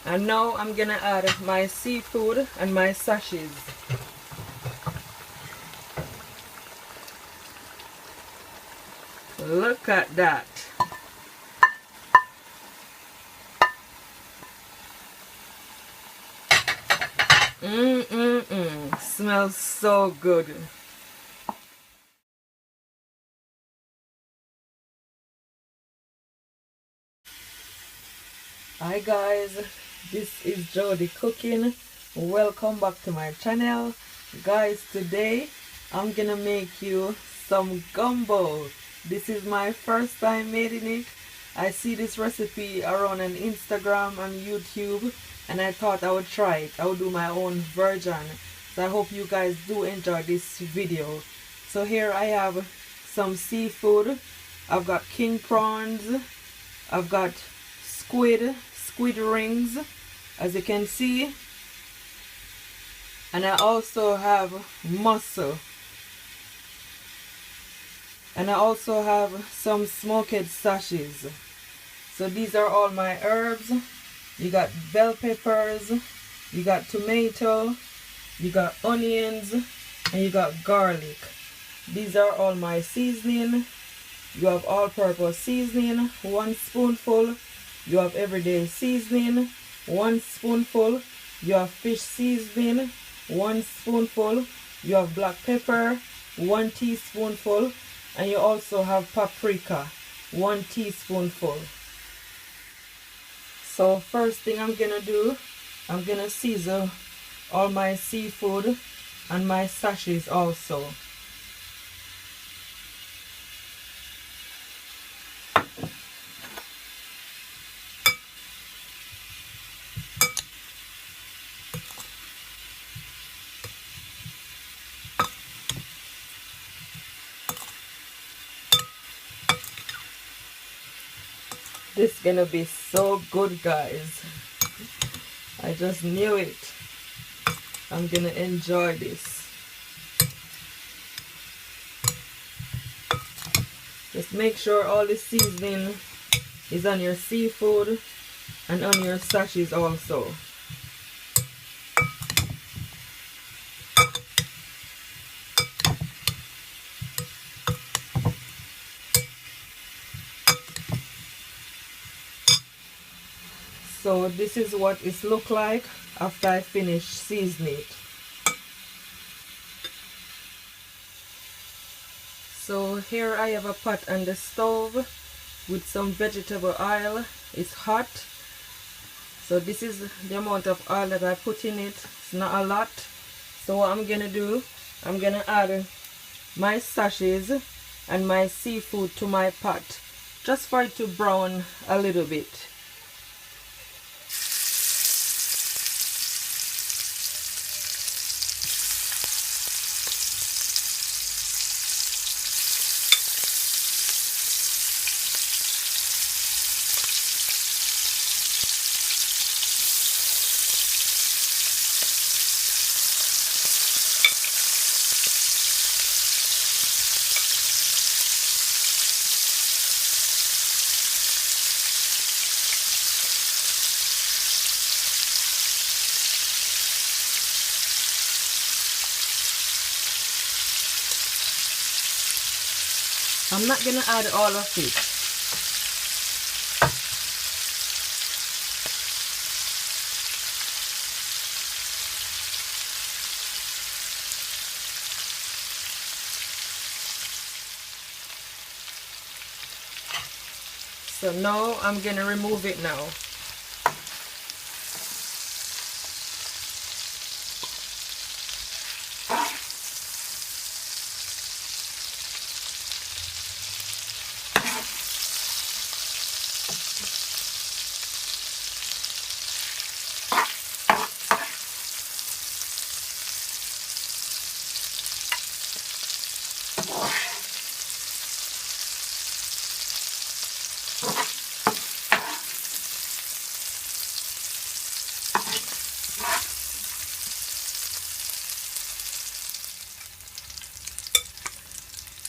And now I'm gonna add my seafood and my sachets. Look at that. Smells so good. Hi guys, this is Jody cooking. Welcome back to my channel. Guys, today I'm gonna make you some gumbo. This is my first time making it. I see this recipe around on Instagram and YouTube, and I thought I would try it. I would do my own version. So I hope you guys do enjoy this video. So here I have some seafood. I've got king prawns. I've got squid rings, as you can see. And I also have mussel. And I also have some smoked sachets. So these are all my herbs. You got bell peppers, you got tomato, you got onions, and you got garlic. These are all my seasoning. You have all-purpose seasoning, 1 spoonful. You have everyday seasoning, 1 spoonful. You have fish seasoning, 1 spoonful. You have black pepper, 1 teaspoonful. And you also have paprika, 1 teaspoonful. So first thing I'm gonna do, I'm gonna season all my seafood and my sachets also. This is gonna be so good, guys. I just knew it. I'm gonna enjoy this. Just make sure all the seasoning is on your seafood and on your sachets also. So this is what it looks like after I finish seasoning it. So here I have a pot on the stove with some vegetable oil. It's hot. So this is the amount of oil that I put in it. It's not a lot. So what I'm gonna do, I'm gonna add my sachets and my seafood to my pot, just for it to brown a little bit. I'm not gonna add all of it. So now I'm gonna remove it now.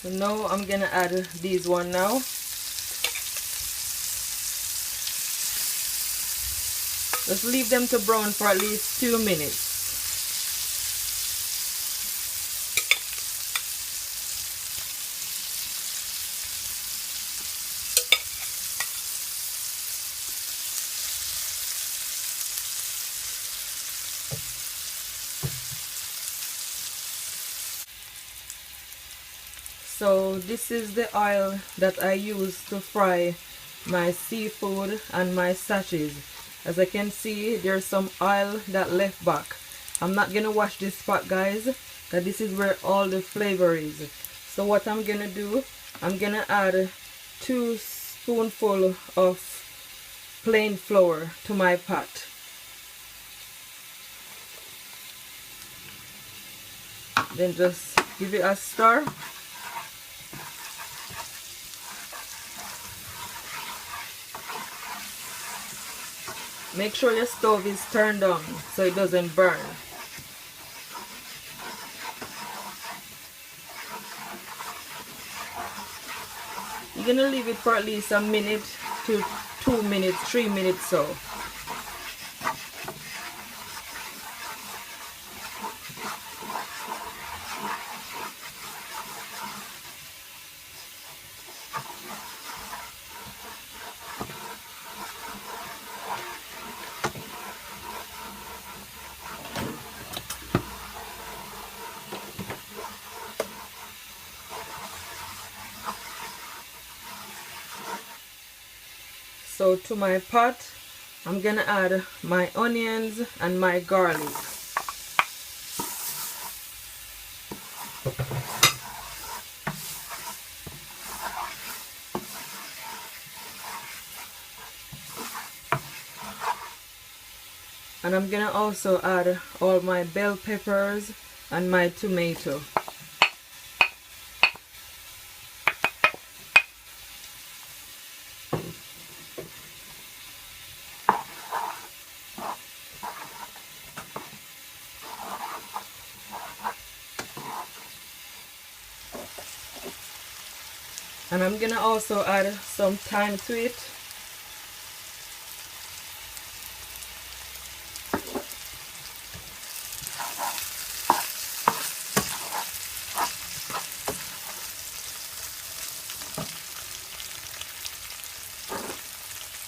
So now I'm gonna add these one now. Just leave them to brown for at least 2 minutes. So this is the oil that I use to fry my seafood and my sachets. As I can see, there's some oil that left back. I'm not gonna wash this pot, guys, because this is where all the flavor is. So what I'm gonna do, I'm gonna add 2 spoonfuls of plain flour to my pot. Then just give it a stir. Make sure your stove is turned on so it doesn't burn. You're gonna leave it for at least a minute to 2 minutes, 3 minutes so. So to my pot, I'm gonna add my onions and my garlic. And I'm gonna also add all my bell peppers and my tomato. And I'm gonna also add some thyme to it.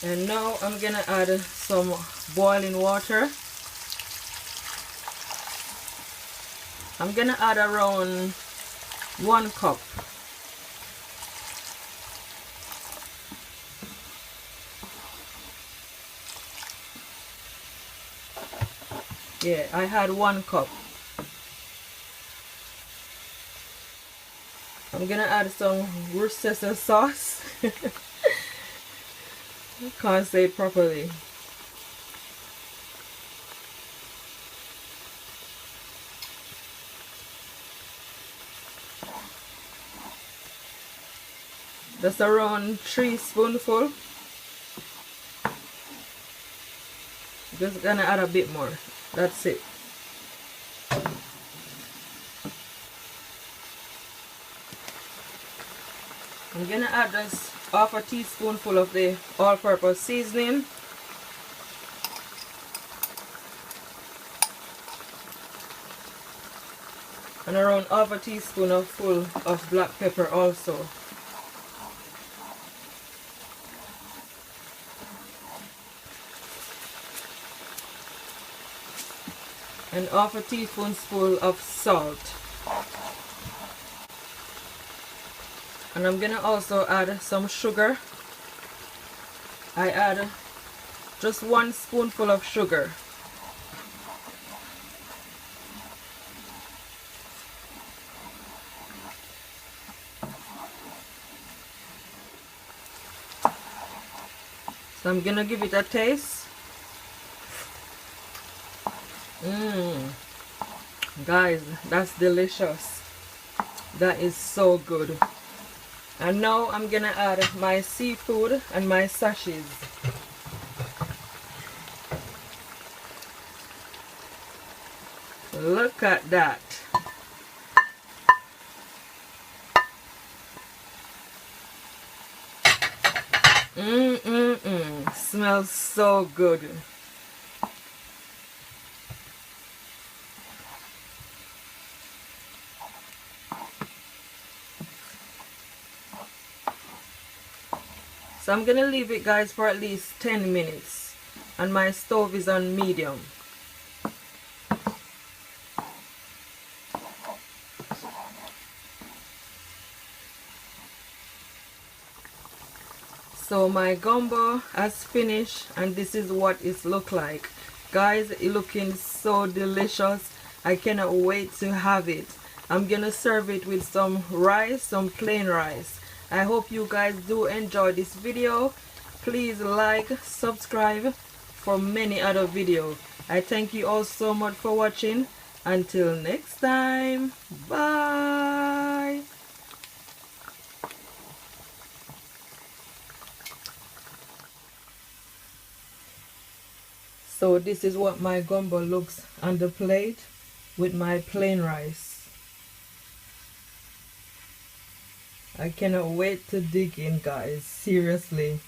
And now I'm gonna add some boiling water. I'm gonna add around 1 cup. Yeah, I had 1 cup. I'm gonna add some Worcestershire sauce. Can't say it properly. That's around 3 spoonfuls. Just gonna add a bit more. That's it. I'm gonna add just half a teaspoonful of the all-purpose seasoning. And around half a teaspoon full of black pepper also. And half a teaspoonful of salt. And I'm gonna also add some sugar. I add just 1 spoonful of sugar. So I'm gonna give it a taste. Guys, that's delicious. That is so good. And now I'm gonna add my seafood and my sachets. Look at that. Smells so good. So I'm gonna leave it, guys, for at least 10 minutes, and my stove is on medium. So my gumbo has finished, and this is what it look like. Guys, it looking so delicious. I cannot wait to have it. I'm gonna serve it with some rice, some plain rice. I hope you guys do enjoy this video. Please like, subscribe for many other videos. I thank you all so much for watching. Until next time, bye. So this is what my gumbo looks on the plate with my plain rice. I cannot wait to dig in, guys, seriously.